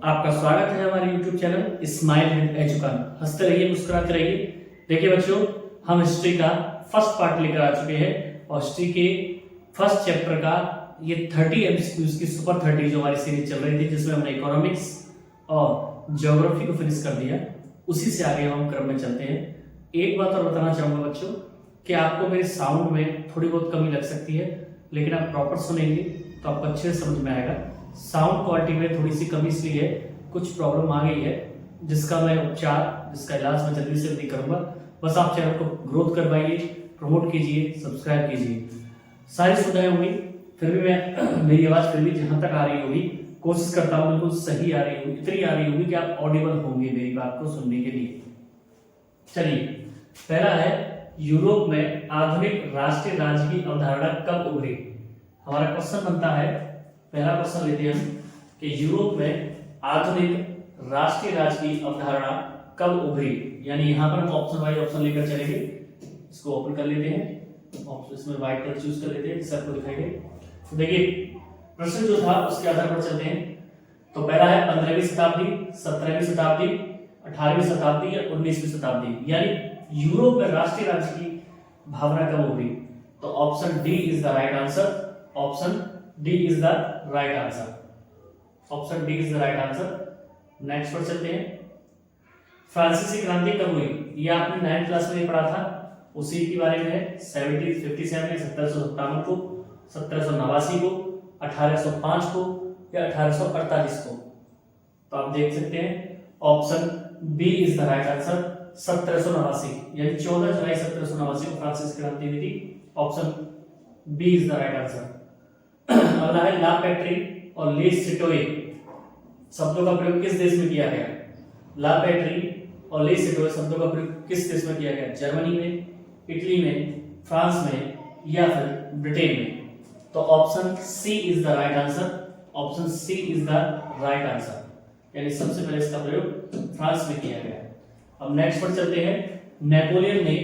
आपका स्वागत है हमारे YouTube channel smile with education. हंसते रहिए, मुस्कुराते रहिए। देखिए बच्चों, हम हिस्ट्री का फर्स्ट पार्ट लेकर आ चुके हैं और हिस्ट्री के फर्स्ट चैप्टर का ये 30 एमसीक्यूज की सुपर 30 जो हमारी सीरीज चल रही थी, जिसमें हमने इकोनॉमिक्स और ज्योग्राफी को फिनिश कर दिया। उसी से आगे हम क्रम में चलते हैं। एक बात और बताना चाहूंगा बच्चों कि आपको मेरे साउंड में थोड़ी बहुत कमी लग सकती है, लेकिन आप प्रॉपर सुनेंगे तो आपको अच्छे से समझ में आएगा। साउंड क्वालिटी में थोड़ी सी कमी इसलिए है, कुछ प्रॉब्लम आ गई है जिसका मैं उपचार, जिसका इलाज मैं जल्दी से जल्दी करूंगा। बस आप चैनल को ग्रोथ करवाइए, प्रमोट कीजिए, सब्सक्राइब कीजिए। सारी सुविधाएं होंगी, फिर भी मैं मेरी आवाज फिर भी जहां तक आ रही होगी कोशिश करता हूँ बिल्कुल सही आ रही होगी, इतनी आ रही होगी कि आप ऑडिबल होंगे मेरी बात को सुनने के लिए। चलिए, पहला है यूरोप में आधुनिक राष्ट्रीय राज्य की अवधारणा कब उभरी। हमारा क्वेश्चन बनता है, पहला क्वेश्चन लेते हैं हम कि यूरोप में आधुनिक राष्ट्रीय राज्य की अवधारणा कब उभरी। यानी यहां पर हम ऑप्शन वाइज ऑप्शन लेकर चलेंगे। इसको ओपन कर लेते हैं, ऑप्शन इसमें व्हाइट कलर चूज कर लेते हैं जिससे आपको दिखाई दे। तो देखिए, प्रश्न जो था उसके आधार पर चलते हैं। तो पहला है 15वीं शताब्दी, 17वीं शताब्दी, 18वीं शताब्दी या 19वीं शताब्दी। यानी यूरोप में राष्ट्रीय राज्य की भावना कब उभरी। तो option D is the right answer. Option D is the right answer. Option D is the right answer. Next पर चलते हैं। फ्रांसीसी क्रांति कब हुई, ये आपने 9th क्लास में पढ़ा था, उसी के बारे में है। 1757 1757 को, 1789 को, 1805 को या 1848 को। तो आप देख सकते हैं option B is the right answer. 1789 यानी 14 जुलाई 1789 को फ्रांसीसी क्रांति हुई थी। Option B is the right answer. अगला है ला पैट्री और ले सिटोए शब्दों का प्रयोग किस देश में किया गया। ला पैट्री और ले सिटोए शब्दों का प्रयोग किस देश में किया गया। जर्मनी में, इटली में, फ्रांस में या फिर ब्रिटेन में। तो option C is the right answer. Option C is the right answer, यानी सबसे पहले इसका प्रयोग फ्रांस में किया गया। अब नेक्स्ट पर चलते हैं। नेपोलियन ने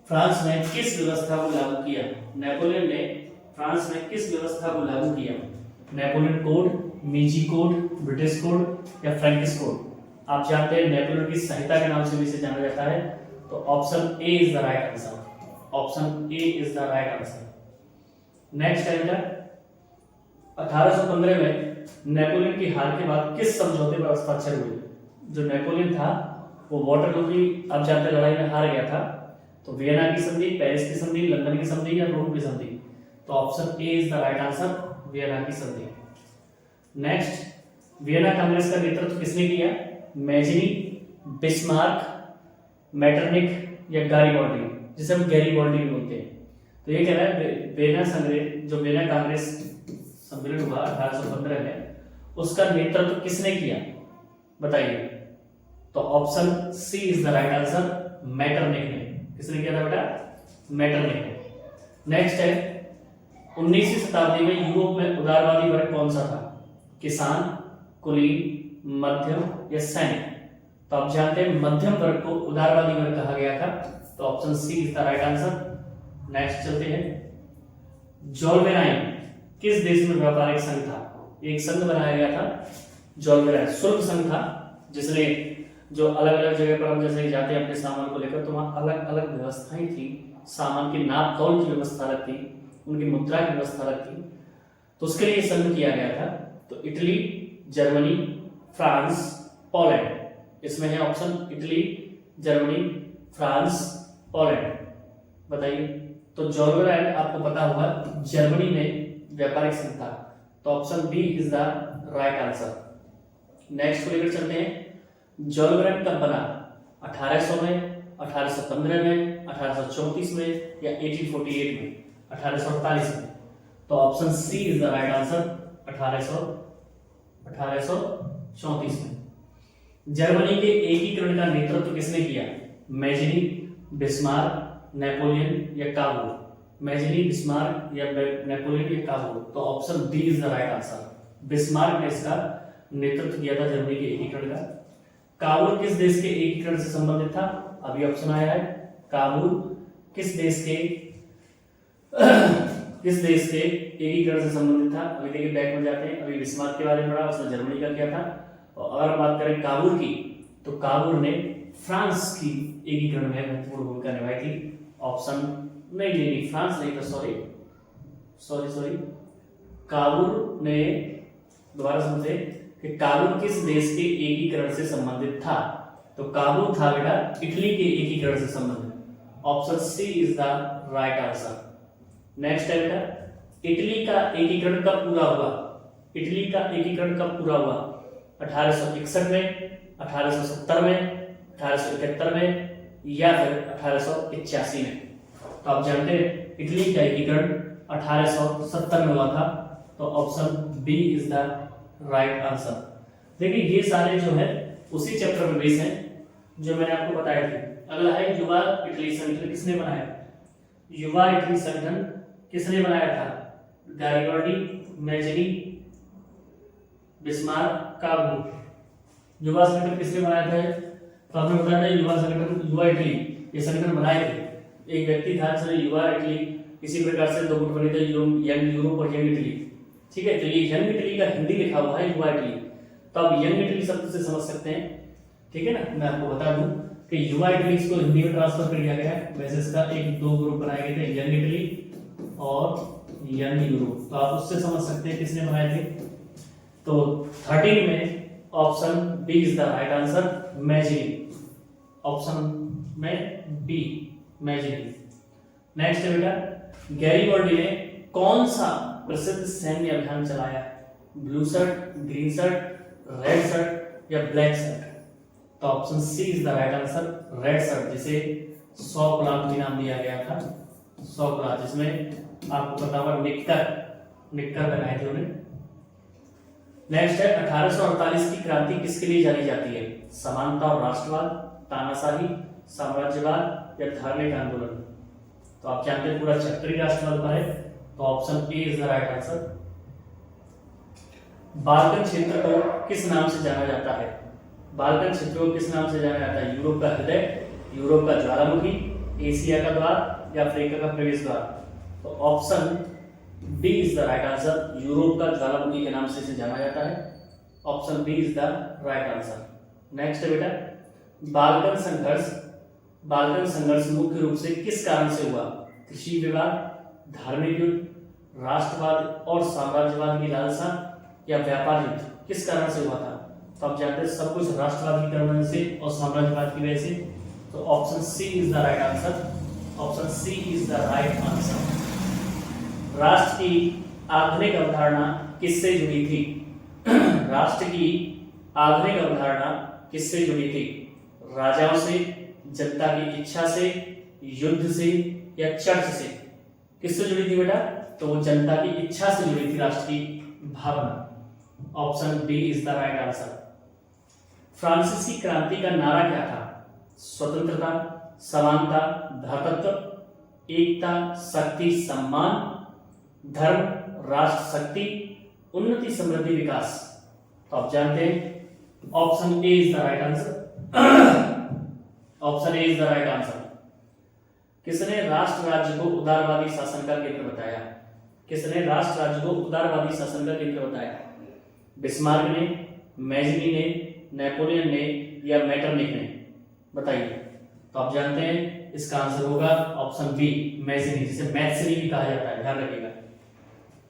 फ्रांस में किस व्यवस्था को लागू किया। नेपोलियन ने फ्रांस में किस व्यवस्था को लागू किया। Napoleon code, मीजी code, British code या फ्रैंकिश कोड। आप जानते हैं नेपोलियन की संहिता के नाम से भी इसे जाना जाता है। तो option A is the right answer. Option A is the right answer. Next है 1815 में नेपोलियन की हार के बाद किस समझौते पर हस्ताक्षर हुए। जो नेपोलियन था वो वाटरलू की, आप जानते हैं, लड़ाई में हार गया था। तो वियना की संधि, पेरिस की संधि, लंदन की संधि या रोम की संधि। तो option A is the right answer, Vienna की संधि। नेक्स्ट, वियना कांग्रेस का नेतृत्व किसने किया। मैजिनी, बिस्मार्क, मेटरनिक या गैरीबॉल्डी, जिसे हम गैरीबॉल्डी भी बोलते हैं। तो ये कह रहा है वियना कांग्रेस सम्मेलन हुआ 1815 में, उसका नेतृत्व किसने किया, बताइए। तो option C is the right answer, Metternich ने। किसने किया था बेटा, मेटरनिक ने। नेक्स्ट है 19वीं शताब्दी में यूरोप में उदारवादी वर्ग कौन सा था। किसान, कुलीन, मध्यम या सैनिक। तो आप जानते हैं मध्यम वर्ग को उदारवादी वर्ग कहा गया था। तो option C is the right answer. Next चलते हैं। जोलवेराइन किस देश में व्यापारिक संघ था। एक संघ बनाया गया था जोलवेराइन, शुल्क संघ था, जिसने जो अलग अलग जगह पर हम जैसे जाते हैं अपने सामान को लेकर, तो वहां अलग अलग व्यवस्थाएं थी। सामान की नाप तौल की व्यवस्था अलग थी, उनकी मुद्रा की व्यवस्था अलग थी। तो उसके लिए संघ किया गया था। तो इटली, जर्मनी, फ्रांस, पोलैंड। इसमें है option Italy, Germany, France, Poland. बताइए। तो जोलवेराइन आपको पता होगा जर्मनी में व्यापारिक संघ था। तो option B is the right answer. Next को लेकर चलते हैं। जोलवेराइन कब बना। 1800 में, 1815 में, 1834 में या 1848 में, 1848 में। तो option C is the right answer, 1834 में। जर्मनी के एकीकरण का नेतृत्व किसने किया। मैजिनी, बिस्मार्क, नेपोलियन या काबुल। मैजिनी, बिस्मार्क या नेपोलियन या काबुल। तो option D is the right answer. Bismarck ने इसका नेतृत्व किया था जर्मनी के एकीकरण का। काबुल किस देश के एकीकरण से संबंधित था। अभी ऑप्शन आया है, काबुल किस देश के एकीकरण से संबंधित था। अभी देखिए बैक में जाते हैं, अभी बिस्मार्क के बारे में पढ़ा, उसने जर्मनी का किया था। और अगर बात करें काबुल की, तो काबुल ने फ्रांस की एकीकरण में महत्वपूर्ण भूमिका निभाई थी। ऑप्शन नहीं, फ्रांस नहीं था, सॉरी, काबुल ने, दोबारा सुनते कि काबुल किस देश के एकीकरण से संबंधित था? तो काबुल था बेटा इटली के एकीकरण से संबंधित। Option C is the right answer. Next है बेटा, इटली का एकीकरण कब पूरा हुआ? इटली का एकीकरण कब पूरा हुआ? 1861 में, 1870 में, 1871 में या फिर 1881 में? तो आप जानते हैं इटली का एकीकरण 1870 में हुआ था। तो option B is the right answer. देखिए ये सारे जो है उसी चैप्टर में बेस हैं जो मैंने आपको बताया थे। अगला है युवा इटली संगठन किसने बनाया? युवा इटली संगठन किसने बनाया था? गैरिबल्डी, मेजनी, बिस्मार्क, काबू। युवा संगठन किसने बनाया था? तो आपने बताया था युवा संगठन, युवा इटली ये संगठन बनाए थे। एक व्यक्ति था जिसने युवा इटली, इसी प्रकार से दो गुट बने थे, यंग यूरोप और यंग इटली। ठीक है, तो ये यंग इटली का हिंदी लिखा हुआ है युवा इटली, तो आप यंग इटली शब्द से समझ सकते हैं। ठीक है ना, मैं आपको बता दूं कि युवा इटली को हिंदी में ट्रांसफर कर दिया गया है। वैसे इसका एक दो ग्रुप बनाए गए थे, यंग इटली और यंग यूरोप, तो आप उससे समझ सकते हैं किसने बनाए थे। तो 13 में option B is the right answer, Mazzini. ऑप्शन में बी, मैजिनी। नेक्स्ट है बेटा, गैरिबल्डी ने कौन सा प्रसिद्ध सैन्य अभियान चलाया? Blue shirt, green shirt, red shirt या ब्लैक शर्ट? तो option C is the right answer, red shirt, जिसे 100 गुलाब भी नाम दिया गया था। 100 गुलाब, जिसमें आपको पता होगा निक्कर बनाए थे उन्हें। नेक्स्ट है 1848 की क्रांति किसके लिए जानी जाती है? समानता और राष्ट्रवाद, तानाशाही, साम्राज्यवाद या धार्मिक आंदोलन? तो आप जानते हैं पूरा चैप्टर ही राष्ट्रवाद पर है, तो option A is the right answer. Balkan क्षेत्र को किस नाम से जाना जाता है? बाल्कन क्षेत्र को किस नाम से जाना जाता है? यूरोप का हृदय, यूरोप का ज्वालामुखी, एशिया का द्वार या अफ्रीका का प्रवेश द्वार? तो option B is the right answer, Europe का ज्वालामुखी के नाम से इसे जाना जाता है। Option B is the right answer. Next है बेटा, बाल्कन संघर्ष मुख्य रूप से किस कारण से हुआ? कृषि विवाद, धार्मिक युद्ध, राष्ट्रवाद और साम्राज्यवाद की लालसा या व्यापार युद्ध? किस कारण से हुआ था? तो आप जानते हैं सब कुछ राष्ट्रवाद की वजह से और साम्राज्यवाद की वजह से। तो option C is the right answer, option C is the right answer. राष्ट्र की आधुनिक अवधारणा किससे जुड़ी थी? राष्ट्र की आधुनिक अवधारणा किससे जुड़ी थी? राजाओं से, जनता की इच्छा से, युद्ध से या चर्च से? किससे जुड़ी थी बेटा? तो वो जनता की इच्छा से जुड़ी थी राष्ट्र की भावना। Option B is the right answer. फ्रांसीसी क्रांति का नारा क्या था? स्वतंत्रता, समानता, भ्रातृत्व, एकता, शक्ति, सम्मान, धर्म, राष्ट्र शक्ति, उन्नति, समृद्धि, विकास? तो आप जानते हैं option A is the right answer. Option A is the right answer. किसने राष्ट्र राज्य को उदारवादी शासन का केंद्र बताया? किसने राष्ट्र राज्य को उदारवादी शासन का केंद्र बताया? बिस्मार्क ने, मैजनी ने, नेपोलियन ने या मेटरनिख ने? बताइए। तो आप जानते हैं इसका आंसर होगा ऑप्शन बी, मैजनी, जिसे मैथ्सनी भी कहा जाता है, ध्यान रखिएगा।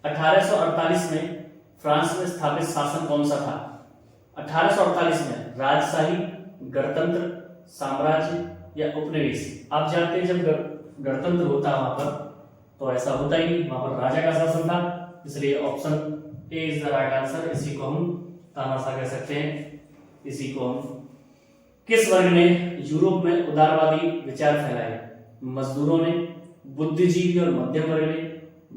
1848 में फ्रांस में स्थापित शासन कौन सा था? 1848 में राजशाही, गणतंत्र, साम्राज्य या उपनिवेश? आप जानते हैं जब गणतंत्र होता है वहां पर तो ऐसा होता ही नहीं, वहां पर राजा का शासन था, इसलिए option A is the right answer. इसी को हम तानाशाह कह सकते हैं। इसी को हम किस वर्ग ने यूरोप में उदारवादी विचार फैलाए? मजदूरों ने, बुद्धिजीवी और मध्यम वर्ग ने,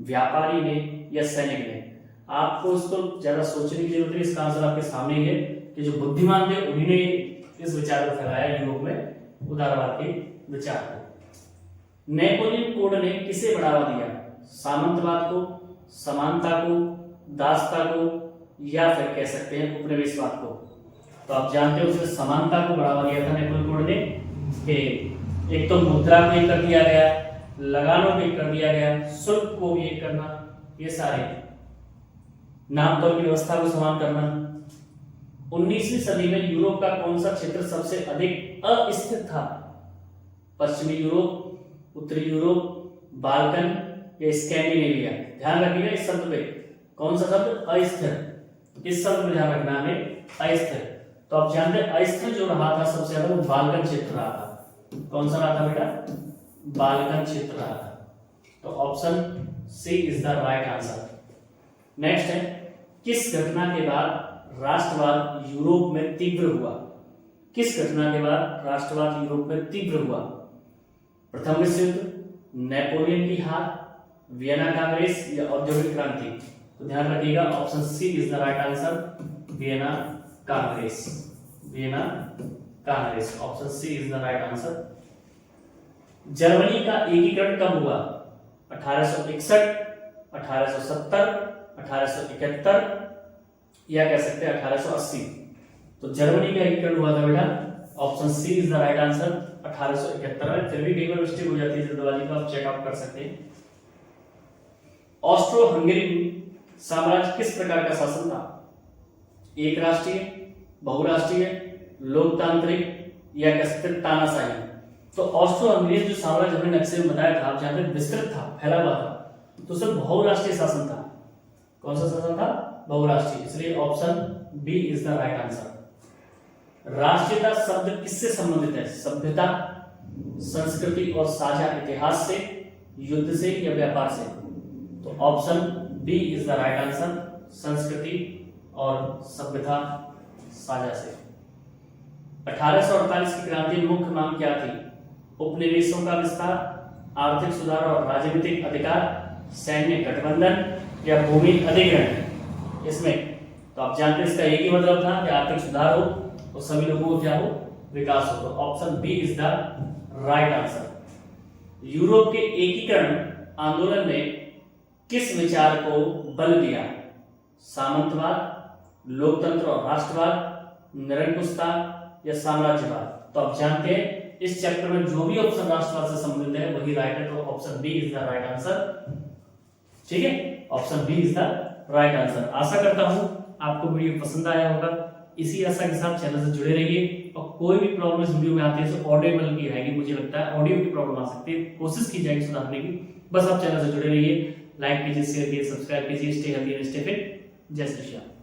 व्यापारी ने या सैनिक ने? आपको इसको ज्यादा सोचने की जरूरत है, इसका आंसर आपके सामने ही है कि जो बुद्धिमान थे उन्हीं ने इस विचार को फैलाया यूरोप में, उदारवाद के विचार को। नेपोलियन कोड ने किसे बढ़ावा दिया? सामंतवाद को, समानता को, दासता को या फिर कह सकते हैं उपनिवेशवाद को? तो आप जानते हो उसने समानता को बढ़ावा दिया था नेपोलियन कोड ने कि एक तो मुद्रा को एक कर दिया गया, लगानों को एक कर दिया गया, शुल्क को भी एक करना, ये सारे नामतोल की व्यवस्था को समान करना, 19वीं सदी में यूरोप का कौन सा क्षेत्र सबसे अधिक अस्थिर था? पश्चिमी यूरोप, उत्तरी यूरोप, बाल्कन या स्कैंडिनेविया? ध्यान रखिएगा इस शब्द पे, कौन सा शब्द? अस्थिर। इस शब्द में ध्यान रखना हमें, अस्थिर। तो आप जानते हैं अस्थिर जो रहा था सबसे ज्यादा वो बाल्कन क्षेत्र रहा था। कौन सा रहा था बेटा? बाल्कन क्षेत्र रहा था। तो option C is the right answer. Next है, किस घटना के बाद राष्ट्रवाद यूरोप में तीव्र हुआ? किस घटना के बाद राष्ट्रवाद यूरोप में तीव्र हुआ? प्रथम विश्व युद्ध, नेपोलियन की हार, वियना कांग्रेस या औद्योगिक क्रांति? तो ध्यान रखिएगा option C is the right answer, Vienna Congress. Vienna Congress, option C is the right answer. Germany का एकीकरण कब हुआ? 1861, 1870, 1871 या कह सकते हैं 1880? तो जर्मनी का एकीकरण हुआ था बेटा, option C is the right answer, 1871 में। फिर भी कई बार मिस्टेक हो जाती है जल्दबाजी, को आप चेकआउट कर सकते हैं। ऑस्ट्रो हंगेरी साम्राज्य किस प्रकार का शासन था? एक राष्ट्रीय, बहुराष्ट्रीय, लोकतांत्रिक या कह सकते हैं तानाशाही? तो ऑस्ट्रो हंगेरी जो साम्राज्य हमने नक्शे में बताया था, आप जानते हैं विस्तृत था, फैला हुआ था, तो सिर्फ बहुराष्ट्रीय शासन था। कौन सा शासन था? बहुराष्ट्रीय, इसलिए option B is the right answer. राष्ट्रीयता शब्द किससे संबंधित है? सभ्यता, संस्कृति और साझा इतिहास से, युद्ध से या व्यापार से? तो option B is the right answer, संस्कृति और सभ्यता साझा से। 1848 की क्रांति में मुख्य मांग क्या थी? उपनिवेशों का विस्तार, आर्थिक सुधार और राजनीतिक अधिकार, सैन्य गठबंधन या भूमि अधिग्रहण? इसमें तो आप जानते हैं इसका एक ही मतलब था कि आर्थिक सुधार हो तो सभी लोगों को क्या हो? विकास हो। तो option B is the right answer. Europe के एकीकरण आंदोलन ने किस विचार को बल दिया? सामंतवाद, लोकतंत्र और राष्ट्रवाद, निरंकुशता या साम्राज्यवाद? तो आप जानते हैं इस चैप्टर में जो भी ऑप्शन राष्ट्रवाद से संबंधित है वही राइट है, तो option B is the right answer. ठीक है, option B is the right answer. आशा करता हूं आपको वीडियो पसंद आया होगा। इसी आशा के साथ चैनल से जुड़े रहिए, और कोई भी प्रॉब्लम इस वीडियो में आती है तो ऑडियो की रहेगी, मुझे लगता है ऑडियो की प्रॉब्लम आ सकती है, कोशिश की जाएगी सुधारने की। बस आप चैनल से जुड़े रहिए, लाइक कीजिए, शेयर कीजिए, सब्सक्राइब कीजिए। Stay healthy and stay fit. जय श्री श्याम।